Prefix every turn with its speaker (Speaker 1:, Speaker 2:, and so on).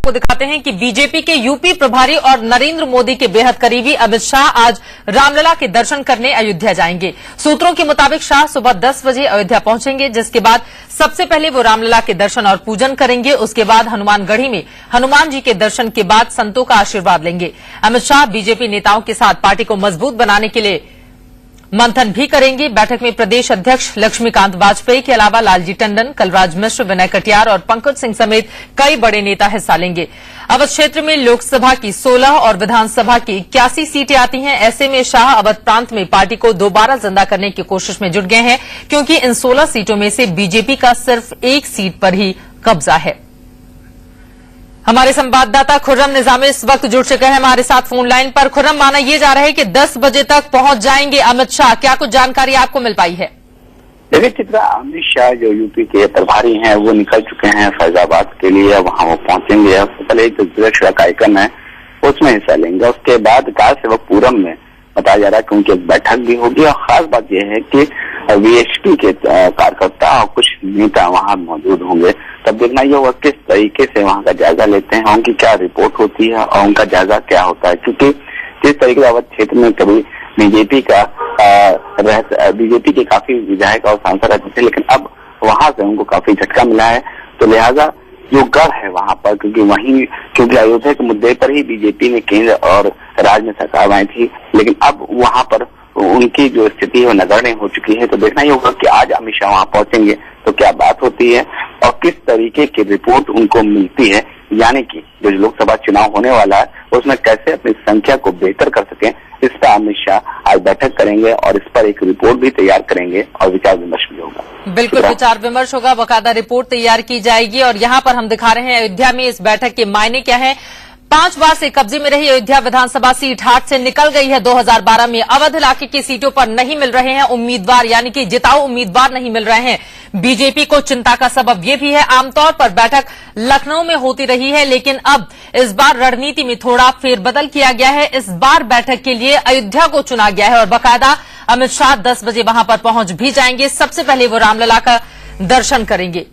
Speaker 1: आपको दिखाते हैं कि बीजेपी के यूपी प्रभारी और नरेंद्र मोदी के बेहद करीबी अमित शाह आज रामलला के दर्शन करने अयोध्या जाएंगे। सूत्रों के मुताबिक शाह सुबह 10 बजे अयोध्या पहुंचेंगे, जिसके बाद सबसे पहले वो रामलला के दर्शन और पूजन करेंगे। उसके बाद हनुमानगढ़ी में हनुमान जी के दर्शन के बाद संतों का आशीर्वाद लेंगे। अमित शाह बीजेपी नेताओं के साथ पार्टी को मजबूत बनाने के लिए मंथन भी करेंगे। बैठक में प्रदेश अध्यक्ष लक्ष्मीकांत वाजपेयी के अलावा लालजी टंडन, कलराज मिश्र, विनय कटियार और पंकज सिंह समेत कई बड़े नेता हिस्सा लेंगे। अवध क्षेत्र में लोकसभा की 16 और विधानसभा की 81 सीटें आती हैं। ऐसे में शाह अवध प्रांत में पार्टी को दोबारा जिंदा करने की कोशिश में जुट गए हैं, क्योंकि इन 16 सीटों में से बीजेपी का सिर्फ एक सीट पर ही कब्जा है। हमारे संवाददाता खुर्रम निजामी इस वक्त जुड़ चुके हैं हमारे साथ फोन लाइन पर। खुर्रम, माना ये जा रहा है कि 10 बजे तक पहुंच जाएंगे अमित शाह, क्या कुछ जानकारी आपको मिल पाई है?
Speaker 2: देखिए चित्रा, अमित शाह जो यूपी के प्रभारी हैं वो निकल चुके हैं फैजाबाद के लिए। वहां वो पहुंचेंगे। सबसे पहले एक सुरक्षा कार्यक्रम है, उसमें हिस्सा लेंगे। उसके बाद कार सेवकपुरम में बताया जा रहा है कि उनकी एक बैठक भी होगी। और खास बात यह है कि वीएचपी के कार्यकर्ता और कुछ नेता वहां मौजूद होंगे। तब देखना ये होगा किस तरीके से वहां का जायजा लेते हैं, उनकी क्या रिपोर्ट होती है और उनका जायजा क्या होता है। क्योंकि जिस तरीके से अवध क्षेत्र में कभी बीजेपी के काफी विधायक और सांसद रहते थे, लेकिन अब वहां से उनको काफी झटका मिला है। तो लिहाजा जो गढ़ है वहां पर, क्योंकि अयोध्या के मुद्दे पर ही बीजेपी ने केंद्र और राज्य में सरकार बनाई थी, लेकिन अब वहां पर उनकी जो स्थिति है वो नगण्य हो चुकी है। तो देखना ही होगा कि आज अमित शाह वहां पहुंचेंगे तो क्या बात होती है और किस तरीके की रिपोर्ट उनको मिलती है, यानी कि जो लोकसभा चुनाव होने वाला है उसमें कैसे अपनी संख्या को बेहतर कर सकें। इस पर अमित शाह आज बैठक करेंगे और इस पर एक रिपोर्ट भी तैयार करेंगे और विचार विमर्श भी होगा।
Speaker 1: बिल्कुल, विचार विमर्श होगा, बाकायदा रिपोर्ट तैयार की जाएगी। और यहाँ पर हम दिखा रहे हैं अयोध्या में इस बैठक के मायने क्या है। 5 बार से कब्जे में रही अयोध्या विधानसभा सीट हाथ से निकल गई है। 2012 में अवध इलाके की सीटों पर नहीं मिल रहे हैं उम्मीदवार, यानी कि जिताऊ उम्मीदवार नहीं मिल रहे हैं। बीजेपी को चिंता का सबब यह भी है, आमतौर पर बैठक लखनऊ में होती रही है, लेकिन अब इस बार रणनीति में थोड़ा फेरबदल किया गया है। इस बार बैठक के लिए अयोध्या को चुना गया है और बाकायदा अमित शाह 10 बजे वहां पर पहुंच भी जाएंगे। सबसे पहले वो रामलला का दर्शन करेंगे।